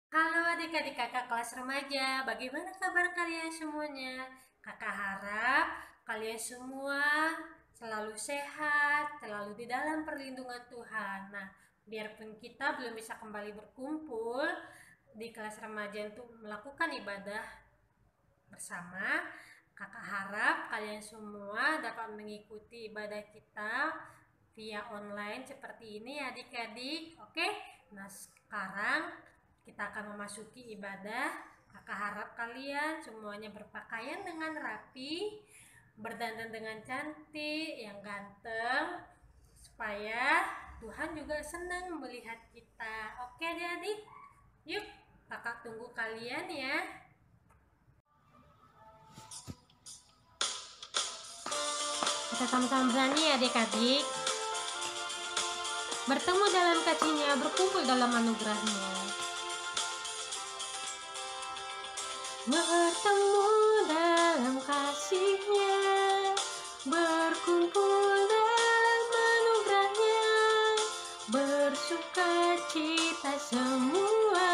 Halo adik-adik kakak kelas remaja, bagaimana kabar kalian semuanya? Kakak harap kalian semua selalu sehat, selalu di dalam perlindungan Tuhan. Nah, biarpun kita belum bisa kembali berkumpul di kelas remaja untuk melakukan ibadah bersama, kakak harap kalian semua dapat mengikuti ibadah kita via online seperti ini adik-adik. Oke, nah sekarang kita akan memasuki ibadah. Kakak harap kalian semuanya berpakaian dengan rapi, berdandan dengan cantik, yang ganteng, supaya Tuhan juga senang melihat kita. Oke adik-adik, yuk kakak tunggu kalian ya. Kita sama-sama bernyanyi ya adik-adik. Bertemu dalam kasih-Nya, berkumpul dalam anugerah-Nya. Bertemu dalam kasih-Nya, berkumpul dalam anugerah-Nya, bersuka cita semua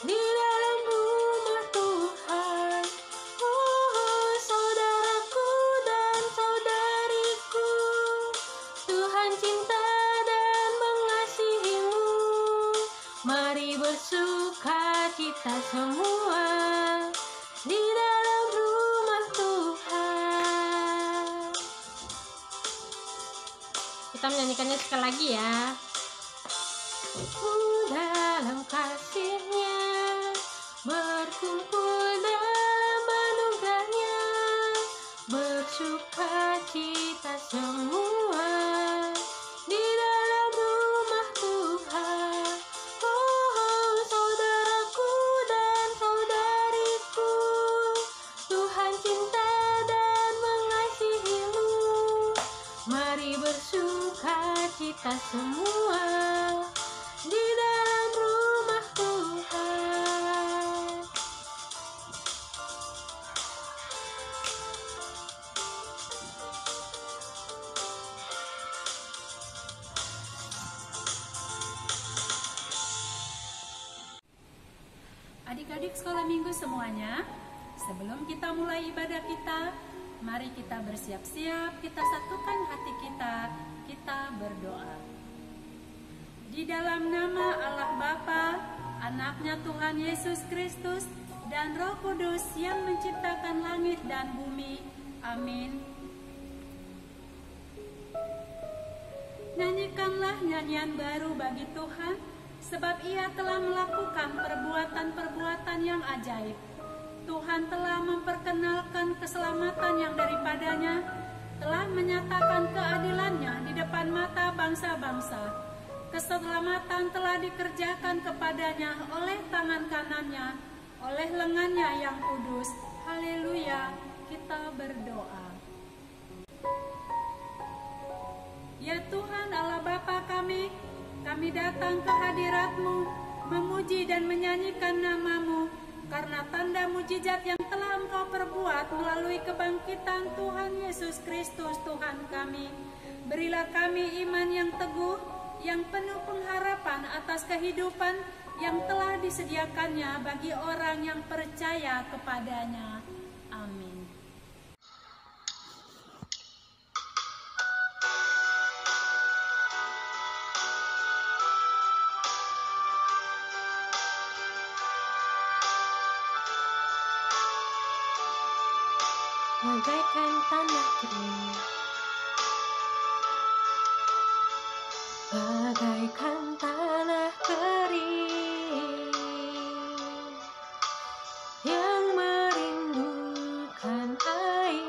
di dalam rumah Tuhan. Oh, saudaraku dan saudariku, Tuhan cinta dan mengasihimu. Mari bersuka cita semua di dalam rumah Tuhan. Kita menyanyikannya sekali lagi ya. Dalam kasih-Nya, berkumpul dalam anugerah-Nya, bersuka cita semua di dalam rumah Tuhan. Oh, saudaraku dan saudariku, Tuhan cinta dan mengasihimu. Mari bersuka cita semua di dalam rumah Tuhan. Adik-adik sekolah minggu semuanya, sebelum kita mulai ibadah kita, mari kita bersiap-siap, kita satukan hati kita berdoa. Di dalam nama Allah Bapa, Anaknya Tuhan Yesus Kristus, dan Roh Kudus yang menciptakan langit dan bumi. Amin. Nyanyikanlah nyanyian baru bagi Tuhan, sebab Ia telah melakukan perbuatan-perbuatan yang ajaib. Tuhan telah memperkenalkan keselamatan yang daripadanya, telah menyatakan keadilannya di depan mata bangsa-bangsa. Keselamatan telah dikerjakan kepadanya oleh tangan kanannya, oleh lengannya yang kudus. Haleluya, kita berdoa. Ya Tuhan Allah Bapa kami datang ke hadirat-Mu, memuji dan menyanyikan nama-Mu, karena tanda mujizat yang telah Engkau perbuat melalui kebangkitan Tuhan Yesus Kristus Tuhan kami. Berilah kami iman yang teguh, yang penuh pengharapan atas kehidupan yang telah disediakannya bagi orang yang percaya kepadanya. Amin. Bagaikan tanah kering, bagaikan tanah kering yang merindukan air.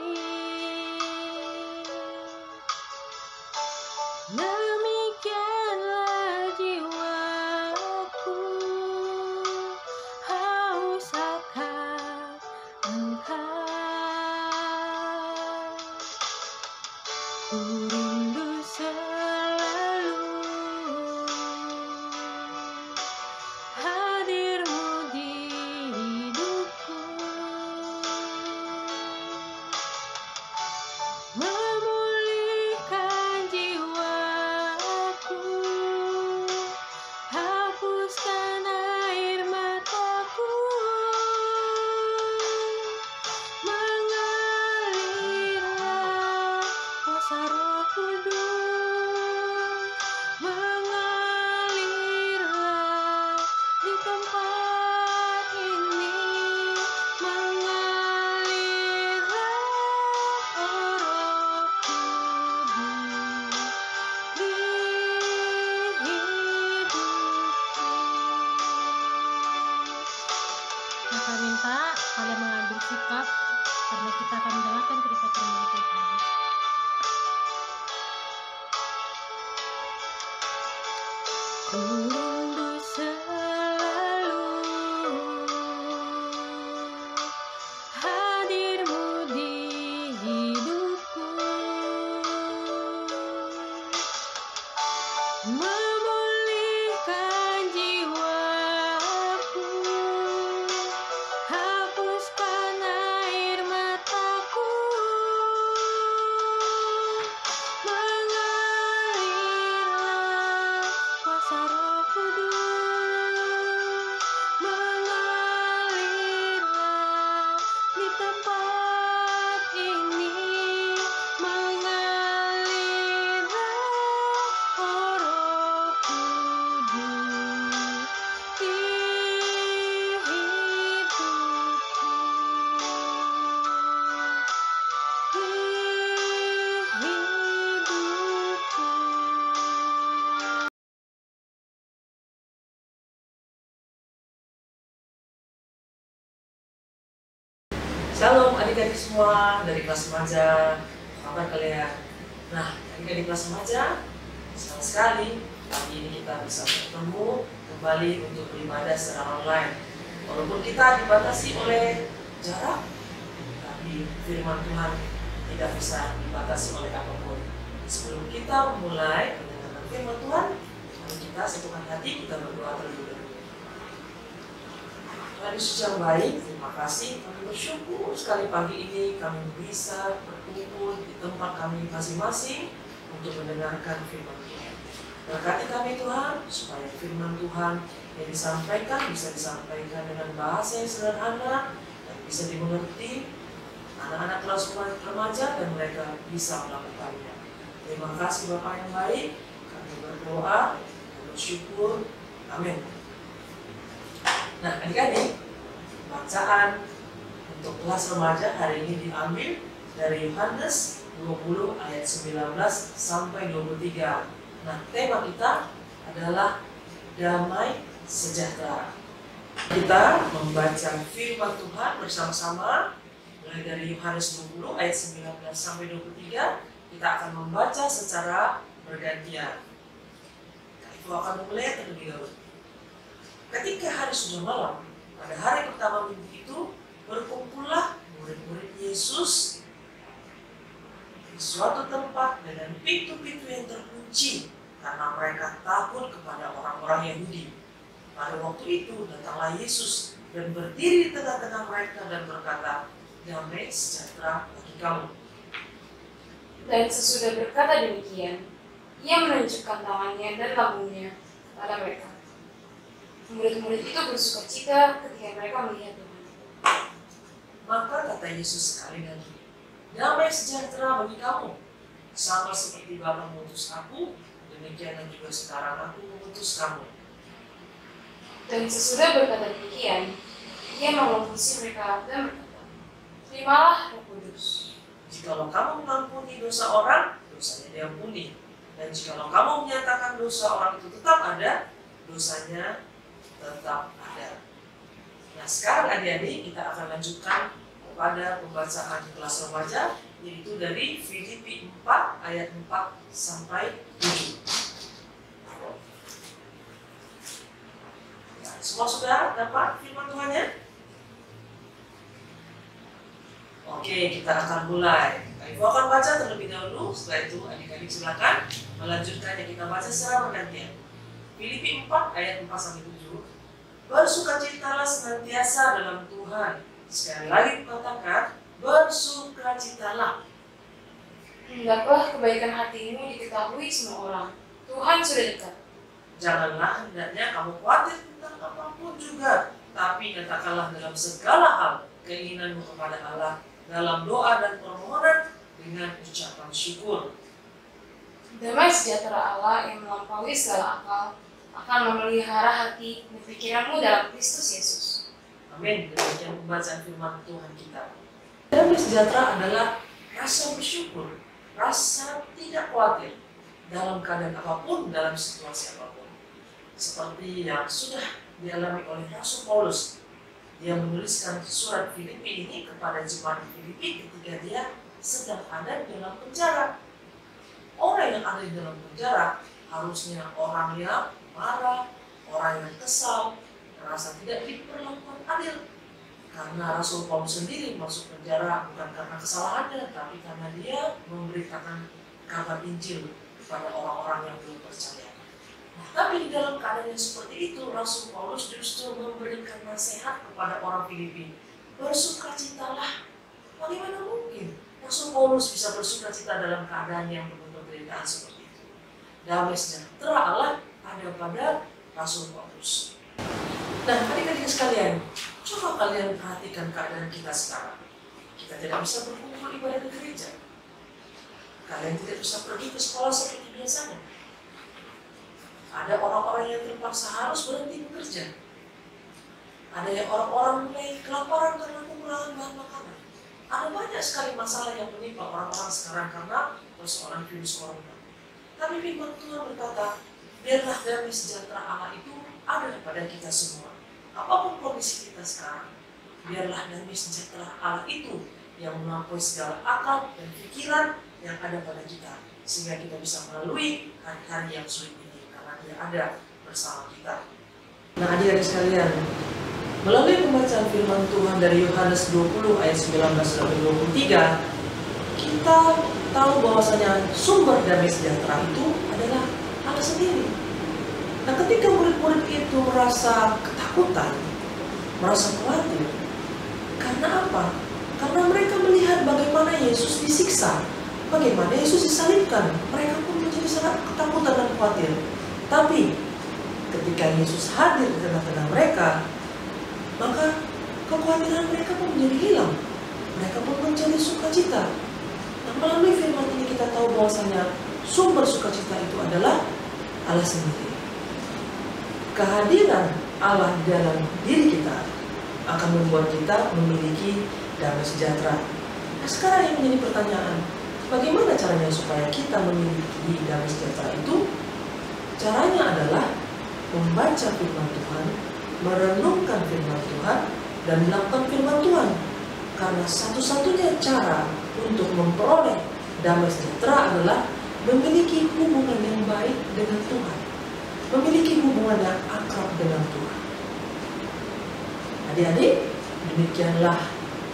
Demikianlah jiwaku, haus akan Engkau. Ku rindu selalu hadir-Mu di hidupku, memulihkan jiwaku, hapuskan air bersikap karena kita akan mendengarkan cerita firman Tuhan. Ku rindu selalu hadirmu di hidupku, memulihkan jiwaku, hapuskan air mataku, mengalirlah kuasa Roh Kudus, mengalirlah di tempat ini, mengalirlah oh Roh Kudus di hidupku, di hidupku. Shalom adik-adik semua dari kelas remaja, apa kabar kalian? Nah, adik-adik kelas remaja, senang sekali pagi ini kita bisa bertemu kembali untuk beribadah secara online. Walaupun kita dibatasi oleh jarak, tapi firman Tuhan tidak bisa dibatasi oleh apapun. Sebelum kita mulai mendengarkan firman Tuhan, mari kita satukan hati, kita berdoa terlebih dahulu. Tuhan Yesus yang baik, terima kasih. Kami bersyukur sekali pagi ini kami bisa berkumpul di tempat kami masing-masing untuk mendengarkan firman Tuhan. Berkati kami Tuhan, supaya firman Tuhan yang disampaikan bisa disampaikan dengan bahasa yang sederhana dan bisa dimengerti anak-anak kelas remaja dan mereka bisa melakukannya. Terima kasih Bapak yang baik, kami berdoa dan bersyukur. Amin. Nah, adik-adik, bacaan untuk kelas remaja hari ini diambil dari Yohanes 20 ayat 19 sampai 23. Nah, tema kita adalah damai sejahtera. Kita membaca firman Tuhan bersama-sama mulai dari Yohanes 20 ayat 19 sampai 23. Kita akan membaca secara bergantian. Kita akan mulai terlebih dahulu. Ketika hari sudah malam, pada hari pertama minggu itu, berkumpullah murid-murid Yesus di suatu tempat dengan pintu-pintu yang terkunci karena mereka takut kepada orang-orang Yahudi. Pada waktu itu datanglah Yesus dan berdiri di tengah-tengah mereka dan berkata, "Damai sejahtera bagi kamu." Dan sesudah berkata demikian, ia menunjukkan tangannya dan lambungnya pada mereka. Murid-murid itu bersukacita ketika mereka melihat Tuhan. Maka kata Yesus sekali lagi, "Damai sejahtera bagi kamu. Sama seperti Bapa mengutus aku, demikianlah juga sekarang aku mengutus kamu." Dan sesudah berkata demikian, ia mengumpulkan mereka dan berkata, "Terimalah Roh Kudus. Jikalau kamu mengampuni dosa orang, dosanya diampuni. Dan jikalau kamu menyatakan dosa orang itu tetap ada, dosanya tetap ada." Nah, sekarang adik-adik kita akan lanjutkan kepada pembacaan kelas remaja, yaitu dari Filipi 4 ayat 4 sampai 7. Ya, semua sudah dapat firman Tuhannya? Oke, kita akan mulai. Ibu akan baca terlebih dahulu, setelah itu adik-adik silakan melanjutkannya. Kita baca secara bergantian. Filipi 4 ayat 4 sampai 7. "Bersukacitalah senantiasa dalam Tuhan." Sekali lagi katakan, bersukacitalah. Hendaklah kebaikan hatimu diketahui semua orang. Tuhan sudah dekat. Janganlah hendaknya kamu khawatir tentang apapun juga, tapi katakanlah dalam segala hal keinginanmu kepada Allah dalam doa dan permohonan dengan ucapan syukur. Damai sejahtera Allah yang melampaui segala akal akan memelihara hati dan pikiranmu dalam Kristus Yesus. Amin. Demikian pembacaan firman Tuhan kita. Damai sejahtera adalah rasa bersyukur, rasa tidak khawatir dalam keadaan apapun, dalam situasi apapun. Seperti yang sudah dialami oleh Rasul Paulus dia menuliskan surat Filipi ini kepada jemaat Filipi ketika dia sedang ada di dalam penjara. Orang yang ada di dalam penjara harusnya orang yang marah, orang yang kesal, merasa tidak diperlakukan adil. Karena Rasul Paulus sendiri masuk penjara bukan karena kesalahannya, tapi karena dia memberitakan kabar Injil kepada orang-orang yang belum percaya. Nah, tapi di dalam keadaan yang seperti itu, Rasul Paulus justru memberikan nasihat kepada orang Filipi. Bersukacitalah. Bagaimana mungkin Rasul Paulus bisa bersukacita dalam keadaan yang penuh penderitaan seperti itu? Damai sejahtera Allah ada pada Rasul Paulus. Nah, adik-adik sekalian, coba kalian perhatikan keadaan kita sekarang. Kita tidak bisa berkumpul ibadah di gereja. Kalian tidak bisa pergi ke sekolah seperti biasanya. Ada orang-orang yang terpaksa harus berhenti bekerja. Ada yang orang-orang mulai kelaparan karena kekurangan bahan makanan. Ada banyak sekali masalah yang menimpa orang-orang sekarang karena persoalan virus corona. Tapi firman Tuhan berkata, biarlah damai sejahtera Allah itu ada pada kita semua. Apapun kondisi kita sekarang, biarlah damai sejahtera Allah itu yang melampaui segala akal dan pikiran yang ada pada kita, sehingga kita bisa melalui hari-hari yang sulit ini karena Dia ada bersama kita. Nah, adik-adik sekalian, melalui pembacaan firman Tuhan dari Yohanes 20 ayat 19-23, kita tahu bahwasanya sumber damai sejahtera itu adalah Allah sendiri. Nah, ketika murid-murid itu merasa ketakutan, merasa khawatir, karena apa? Karena mereka melihat bagaimana Yesus disiksa, bagaimana Yesus disalibkan. Mereka pun menjadi sangat ketakutan dan khawatir. Tapi ketika Yesus hadir di tengah-tengah mereka, maka kekhawatiran mereka pun menjadi hilang. Mereka pun menjadi sukacita. Nah, melalui firman ini kita tahu bahwasanya sumber sukacita itu adalah Allah sendiri. Kehadiran Allah dalam diri kita akan membuat kita memiliki damai sejahtera. Nah, sekarang yang menjadi pertanyaan, bagaimana caranya supaya kita memiliki damai sejahtera itu? Caranya adalah membaca firman Tuhan, merenungkan firman Tuhan, dan melakukan firman Tuhan. Karena satu-satunya cara untuk memperoleh damai sejahtera adalah memiliki hubungan yang baik dengan Tuhan, memiliki hubungan yang akrab dengan Tuhan. Adik-adik, demikianlah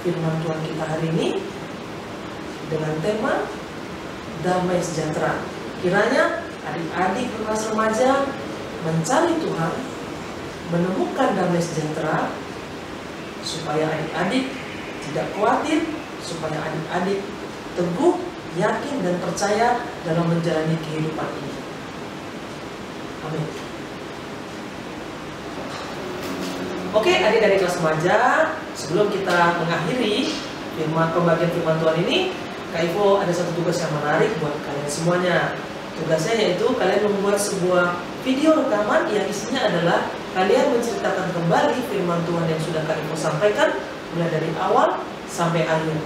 firman Tuhan kita hari ini dengan tema damai sejahtera. Kiranya adik-adik kelas remaja mencari Tuhan, menemukan damai sejahtera, supaya adik-adik tidak khawatir, supaya adik-adik teguh, yakin dan percaya dalam menjalani kehidupan ini. Amin. Oke, adik-adik kelas remaja, sebelum kita mengakhiri pembagian firman Tuhan ini, Kak Ivo ada satu tugas yang menarik buat kalian semuanya. Tugasnya yaitu kalian membuat sebuah video rekaman yang isinya adalah kalian menceritakan kembali firman Tuhan yang sudah Kak Ivo sampaikan mulai dari awal sampai akhir.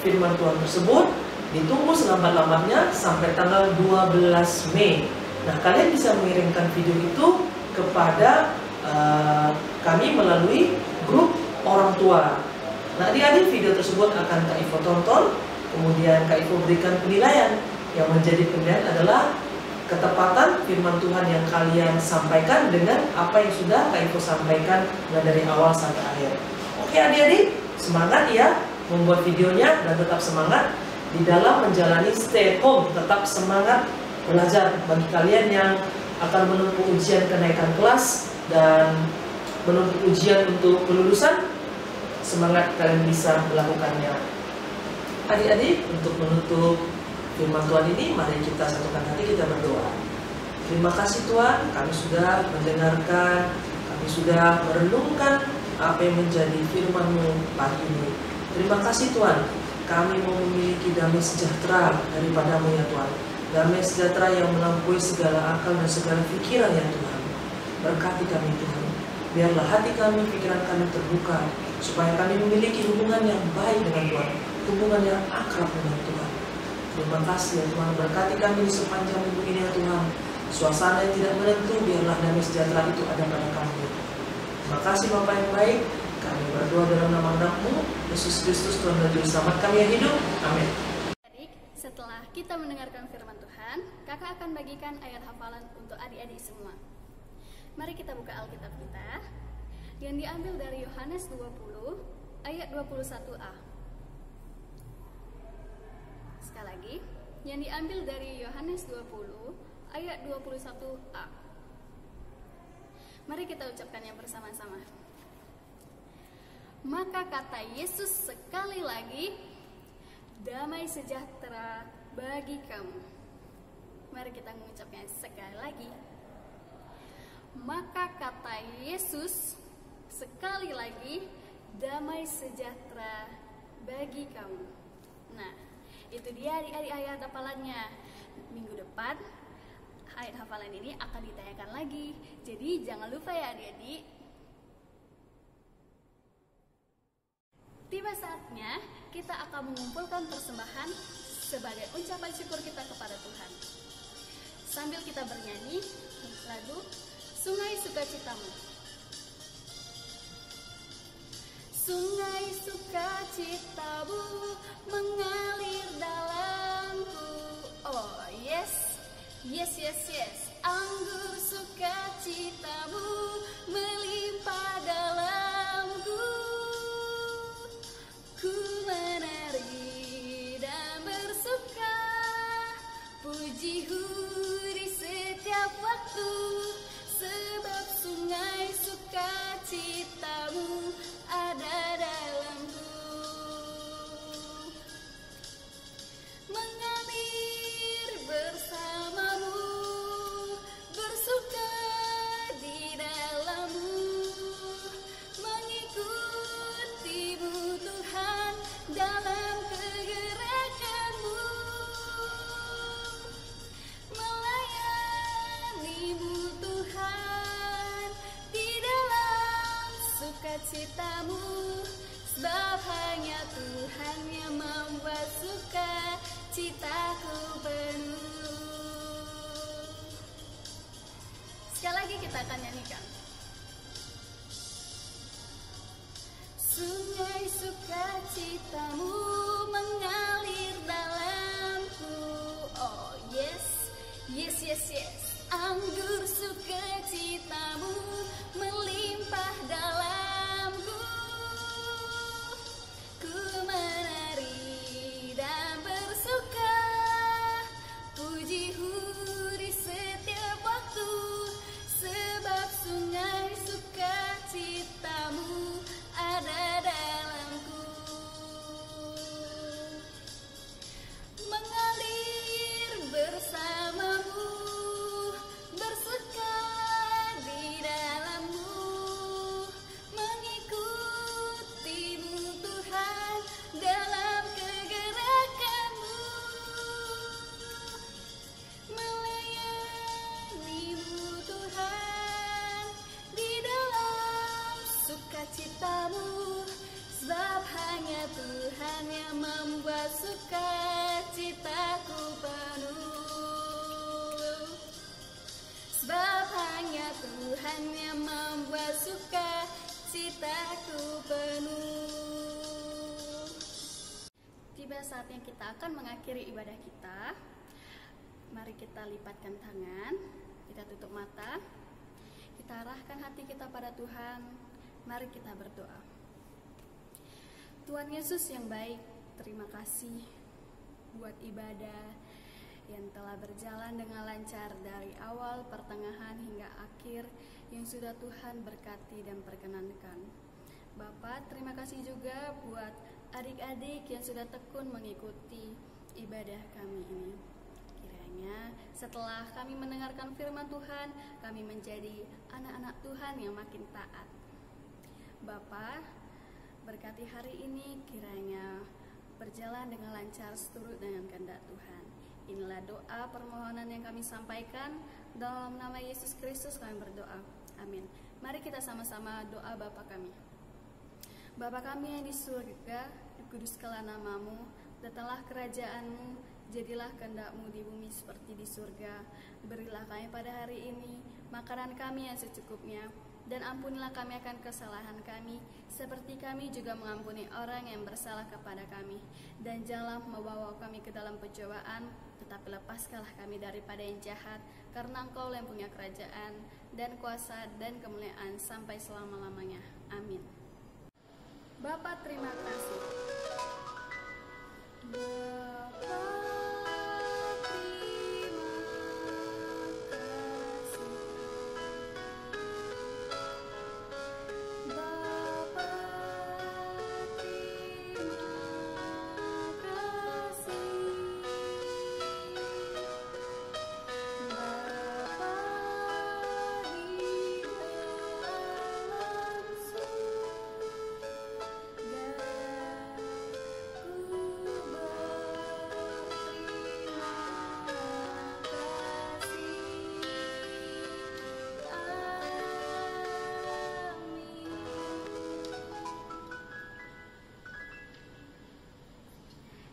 Firman Tuhan tersebut ditunggu selambat-lambatnya sampai tanggal 12 Mei. Nah, kalian bisa mengirimkan video itu kepada kami melalui grup orang tua. Nah, adik-adik, video tersebut akan Kak Ivo tonton, kemudian Kak Ivo berikan penilaian. Yang menjadi penilaian adalah ketepatan firman Tuhan yang kalian sampaikan dengan apa yang sudah Kak Ivo sampaikan dari awal sampai akhir. Oke adik-adik, semangat ya membuat videonya dan tetap semangat di dalam menjalani stay at home. Tetap semangat belajar bagi kalian yang akan menempuh ujian kenaikan kelas dan menempuh ujian untuk kelulusan. Semangat kalian bisa melakukannya. Adik-adik, untuk menutup firman Tuhan ini, mari kita satukan hati, kita berdoa. Terima kasih Tuhan, kami sudah mendengarkan, kami sudah merenungkan apa yang menjadi firman-Mu pagi ini. Terima kasih Tuhan, kami mau memiliki damai sejahtera daripada-Mu ya Tuhan. Damai sejahtera yang melampaui segala akal dan segala pikiran ya Tuhan. Berkati kami Tuhan, biarlah hati kami, pikiran kami terbuka, supaya kami memiliki hubungan yang baik dengan Tuhan, hubungan yang akrab dengan Tuhan. Terima kasih ya Tuhan, berkati kami di sepanjang minggu ini ya Tuhan. Suasana yang tidak menentu, biarlah damai sejahtera itu ada pada kami. Terima kasih Bapak yang baik, kami Kami berdoa dalam nama Anak-Mu, Yesus Kristus, Tuhan dan Juru Selamat kami yang hidup. Amin. Adik, setelah kita mendengarkan firman Tuhan, kakak akan bagikan ayat hafalan untuk adik-adik semua. Mari kita buka Alkitab kita yang diambil dari Yohanes 20 ayat 21a. Sekali lagi, yang diambil dari Yohanes 20 ayat 21a. Mari kita ucapkannya bersama-sama. Maka kata Yesus sekali lagi, damai sejahtera bagi kamu. Mari kita mengucapnya sekali lagi. Maka kata Yesus sekali lagi, damai sejahtera bagi kamu. Nah, itu dia adik-adik ayat hafalannya. Minggu depan ayat hafalan ini akan ditanyakan lagi. Jadi jangan lupa ya adik-adik. Tiba saatnya kita akan mengumpulkan persembahan sebagai ucapan syukur kita kepada Tuhan. Sambil kita bernyanyi lagu Sungai Sukacitamu. Sungai sukacitamu mengalir dalamku. Oh yes, yes, yes, yes. Anggur sukacitamu melimpah dalamku. Ku menari dan bersuka, puji-Mu di setiap waktu, sebab sungai sukacitamu ada dalamku. Mengalir bersamamu, bersuka di dalammu, mengikutimu Tuhan dalam kegerakanmu, melayanimu Tuhan di dalam sukacitamu, sebab hanya Tuhan yang membuat sukacitaku penuh. Sekali lagi kita akan nyanyikan. Sungai sukacitamu mengalir dalamku. Oh yes, yes, yes, yes. Anggur sukacitamu melimpah dalamku. Ku menari dan bersuka, puji-Mu di setiap waktu, sebab sungai sukacitamu ada dalamku. Mengalir bersamamu, bersuka di dalammu, mengikutimu Tuhan dalam kegerakanmu, melayanimu Tuhan di dalam sukacitamu, sebab hanya Tuhan yang membuat sukacitaku penuh. Sebab hanya Tuhan yang membuat sukacitaku penuh. Tiba saatnya kita akan mengakhiri ibadah kita. Mari kita lipatkan tangan, kita tutup mata, kita arahkan hati kita pada Tuhan. Mari kita berdoa. Tuhan Yesus yang baik, terima kasih buat ibadah yang telah berjalan dengan lancar dari awal, pertengahan, hingga akhir yang sudah Tuhan berkati dan perkenankan. Bapak, terima kasih juga buat adik-adik yang sudah tekun mengikuti ibadah kami ini. Kiranya setelah kami mendengarkan firman Tuhan, kami menjadi anak-anak Tuhan yang makin taat. Bapak, berkati hari ini, kiranya berjalan dengan lancar seturut dengan kehendak Tuhan. Inilah doa permohonan yang kami sampaikan. Dalam nama Yesus Kristus kami berdoa. Amin. Mari kita sama-sama doa Bapa kami. Bapa kami yang di surga, dikuduskanlah namamu, datanglah kerajaan-Mu, jadilah kehendak-Mu di bumi seperti di surga. Berilah kami pada hari ini makanan kami yang secukupnya, Dan ampunilah kami akan kesalahan kami, seperti kami juga mengampuni orang yang bersalah kepada kami. Dan janganlah membawa kami ke dalam pencobaan, tetapi lepaskanlah kami daripada yang jahat, karena Engkau yang punya kerajaan, dan kuasa, dan kemuliaan sampai selama-lamanya. Amin. Bapa, terima kasih. Bapa,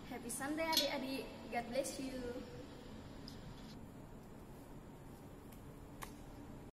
Happy Sunday adik-adik. God bless you.